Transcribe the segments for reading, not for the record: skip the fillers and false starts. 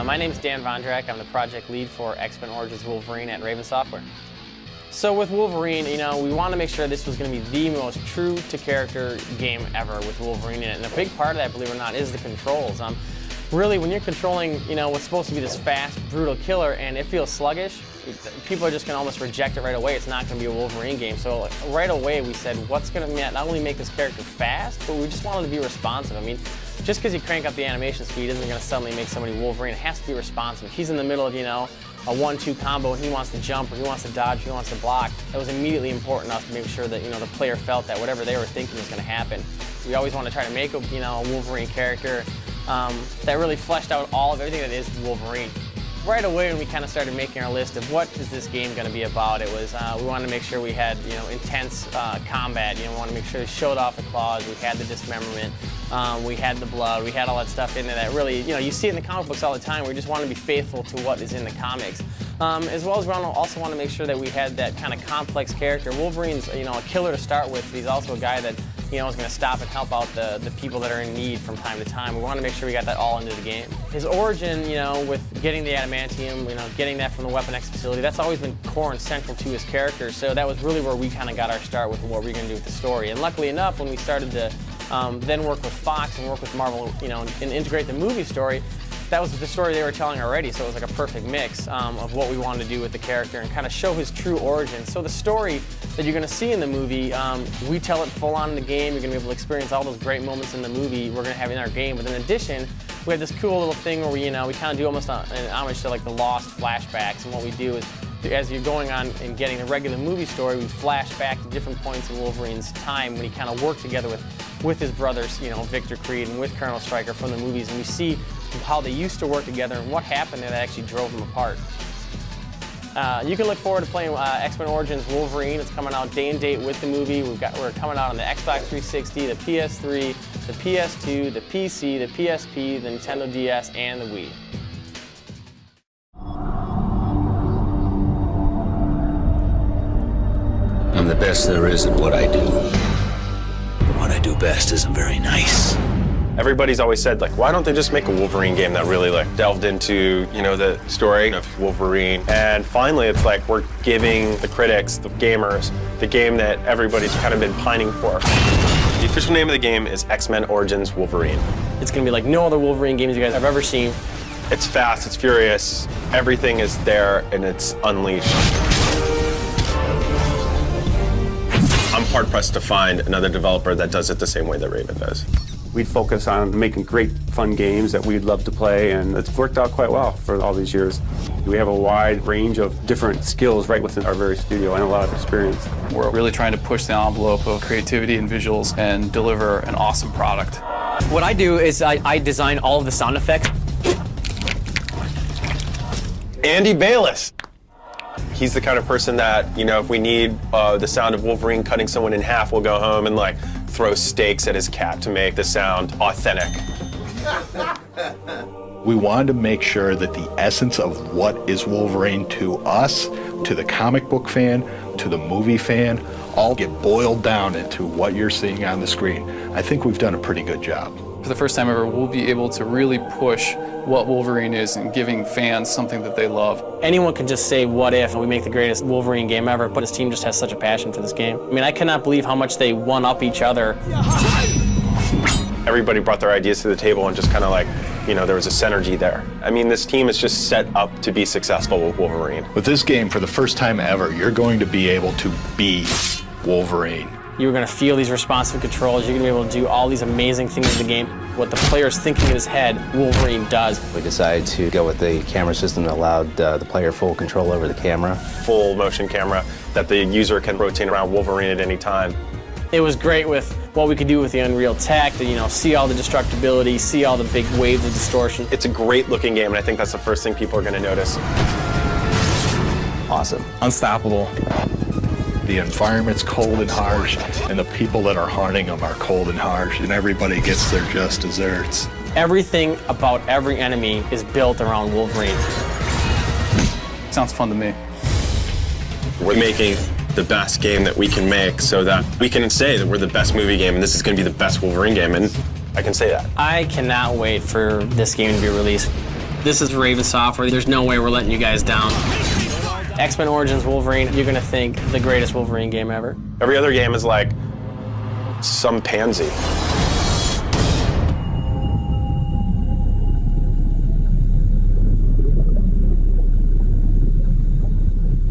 My name's Dan Vondrak. I'm the project lead for X-Men Origins Wolverine at Raven Software. So with Wolverine, we wanted to make sure this was going to be the most true-to-character game ever with Wolverine in it. And a big part of that, believe it or not, is the controls. Really, when you're controlling, what's supposed to be this fast, brutal killer, and it feels sluggish, people are just going to almost reject it right away. It's not going to be a Wolverine game. So right away, we said, what's going to not only make this character fast, but we just wanted to be responsive. I mean, just because you crank up the animation speed isn't going to suddenly make somebody Wolverine. It has to be responsive. If he's in the middle of, a 1-2 combo and he wants to jump or he wants to dodge or he wants to block, it was immediately important enough to make sure that, the player felt that whatever they were thinking was going to happen. We always want to try to make a, a Wolverine character that really fleshed out all of everything that is Wolverine. Right away when we kind of started making our list of what is this game going to be about, it was we wanted to make sure we had intense combat. We wanted to make sure we showed off the claws, we had the dismemberment, we had the blood, we had all that stuff in there that really, you see it in the comic books all the time. We just want to be faithful to what is in the comics. As well as we also want to make sure that we had that kind of complex character. Wolverine's a killer to start with, but he's also a guy that is going to stop and help out the people that are in need from time to time. We want to make sure we got that all into the game. His origin, with getting the adamantium, getting that from the Weapon X facility, that's always been core and central to his character. So that was really where we kind of got our start with what we were going to do with the story. And luckily enough, when we started to then work with Fox and work with Marvel, and integrate the movie story, that was the story they were telling already, so it was like a perfect mix of what we wanted to do with the character and kind of show his true origin. So the story that you're going to see in the movie, we tell it full on in the game. You're going to be able to experience all those great moments in the movie we're going to have in our game. But in addition, we have this cool little thing where we kind of do almost an homage to like the Lost flashbacks. And what we do is, as you're going on and getting the regular movie story, we flash back to different points in Wolverine's time when he kind of worked together with his brothers, Victor Creed and with Colonel Stryker from the movies, and we see how they used to work together and what happened there that actually drove them apart. You can look forward to playing X-Men Origins Wolverine. It's coming out day and date with the movie. We're coming out on the Xbox 360, the PS3, the PS2, the PC, the PSP, the Nintendo DS, and the Wii. I'm the best there is at what I do. But what I do best isn't very nice. Everybody's always said, why don't they just make a Wolverine game that really, delved into, the story of Wolverine? And finally, it's we're giving the critics, the gamers, the game that everybody's kind of been pining for. The official name of the game is X-Men Origins Wolverine. It's going to be like no other Wolverine games you guys have ever seen. It's fast, it's furious, everything is there, and it's unleashed. I'm hard-pressed to find another developer that does it the same way that Raven does. We'd focus on making great, fun games that we'd love to play, and it's worked out quite well for all these years. We have a wide range of different skills right within our very studio and a lot of experience. We're really trying to push the envelope of creativity and visuals and deliver an awesome product. What I do is I design all of the sound effects. Andy Bayless. He's the kind of person that, if we need the sound of Wolverine cutting someone in half, we'll go home and throw steaks at his cat to make the sound authentic. We wanted to make sure that the essence of what is Wolverine to us, to the comic book fan, to the movie fan, all get boiled down into what you're seeing on the screen. I think we've done a pretty good job. For the first time ever, we'll be able to really push what Wolverine is and giving fans something that they love. Anyone can just say, what if, and we make the greatest Wolverine game ever, but his team just has such a passion for this game. I mean, I cannot believe how much they one-up each other. Everybody brought their ideas to the table and just kind of there was a synergy there. I mean, this team is just set up to be successful with Wolverine. With this game, for the first time ever, you're going to be able to be Wolverine. You're going to feel these responsive controls. You're going to be able to do all these amazing things in the game. What the player's thinking in his head, Wolverine does. We decided to go with the camera system that allowed the player full control over the camera. Full motion camera that the user can rotate around Wolverine at any time. It was great with what we could do with the Unreal Tech, to see all the destructibility, see all the big waves of distortion. It's a great looking game, and I think that's the first thing people are going to notice. Awesome. Unstoppable. The environment's cold and harsh, and the people that are hunting them are cold and harsh, and everybody gets their just desserts. Everything about every enemy is built around Wolverine. Sounds fun to me. We're making the best game that we can make so that we can say that we're the best movie game and this is going to be the best Wolverine game. And I can say that. I cannot wait for this game to be released. This is Raven Software. There's no way we're letting you guys down. X-Men Origins Wolverine, you're gonna think the greatest Wolverine game ever. Every other game is like some pansy.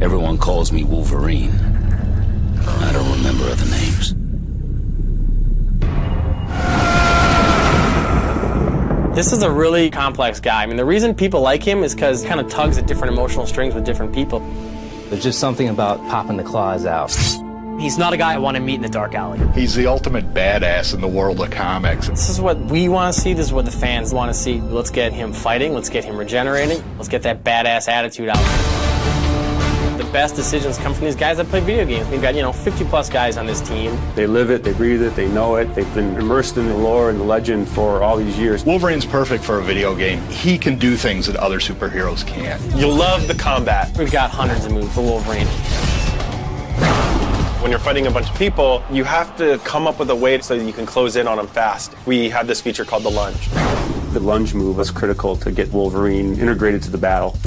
Everyone calls me Wolverine. I don't remember other names. This is a really complex guy. I mean, the reason people like him is because he kind of tugs at different emotional strings with different people. There's just something about popping the claws out. He's not a guy I want to meet in a dark alley. He's the ultimate badass in the world of comics. This is what we want to see. This is what the fans want to see. Let's get him fighting. Let's get him regenerating. Let's get that badass attitude out. The best decisions come from these guys that play video games. We've got, 50-plus guys on this team. They live it, they breathe it, they know it. They've been immersed in the lore and the legend for all these years. Wolverine's perfect for a video game. He can do things that other superheroes can't. You'll love the combat. We've got hundreds of moves for Wolverine. When you're fighting a bunch of people, you have to come up with a way so that you can close in on them fast. We have this feature called the lunge. The lunge move was critical to get Wolverine integrated to the battle.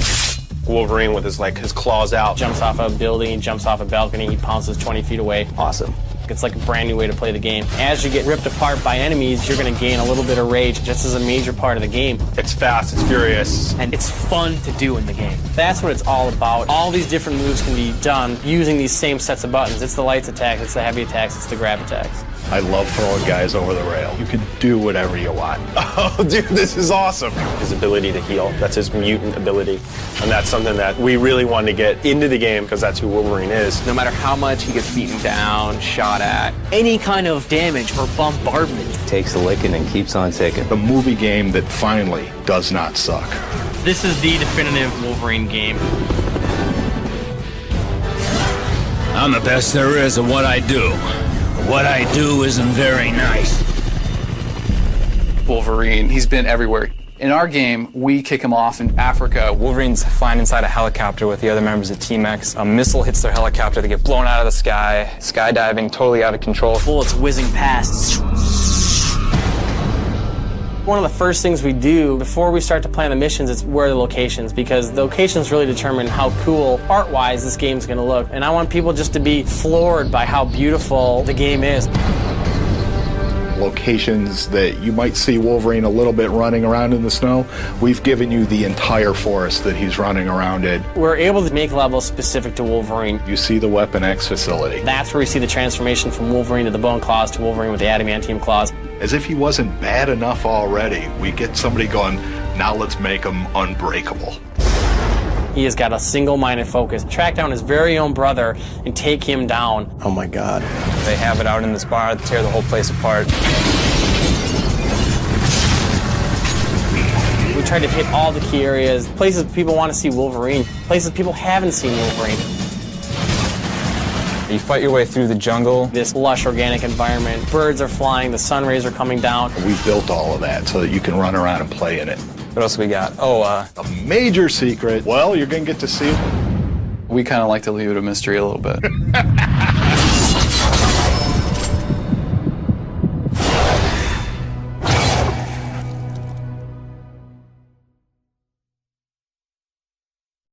Wolverine with his claws out. Jumps off a building, jumps off a balcony, he pounces 20 feet away. Awesome. It's like a brand new way to play the game. As you get ripped apart by enemies, you're going to gain a little bit of rage just as a major part of the game. It's fast, it's furious. And it's fun to do in the game. That's what it's all about. All these different moves can be done using these same sets of buttons. It's the lights attacks, it's the heavy attacks, it's the grab attacks. I love throwing guys over the rail. You can do whatever you want. Oh, dude, this is awesome. His ability to heal, that's his mutant ability. And that's something that we really wanted to get into the game because that's who Wolverine is. No matter how much he gets beaten down, shot at, any kind of damage or bombardment. Takes a licking and keeps on ticking. A movie game that finally does not suck. This is the definitive Wolverine game. I'm the best there is at what I do. What I do isn't very nice. Wolverine, he's been everywhere. In our game, we kick him off in Africa. Wolverine's flying inside a helicopter with the other members of Team X. A missile hits their helicopter, they get blown out of the sky. Skydiving, totally out of control. Bullets whizzing past. One of the first things we do before we start to plan the missions is where are the locations, because the locations really determine how cool, art-wise, this game's going to look. And I want people just to be floored by how beautiful the game is. Locations that you might see Wolverine a little bit running around in the snow, we've given you the entire forest that he's running around in. We're able to make levels specific to Wolverine. You see the Weapon X facility. That's where we see the transformation from Wolverine to the bone claws to Wolverine with the adamantium claws. As if he wasn't bad enough already, we get somebody going, now let's make him unbreakable. He has got a single-minded focus. Track down his very own brother and take him down. Oh my God. They have it out in this bar, tear the whole place apart. We tried to hit all the key areas, places people want to see Wolverine, places people haven't seen Wolverine. You fight your way through the jungle. This lush organic environment, birds are flying, the sun rays are coming down. We built all of that so that you can run around and play in it. What else we got? A major secret. Well, you're going to get to see it. We kind of like to leave it a mystery a little bit.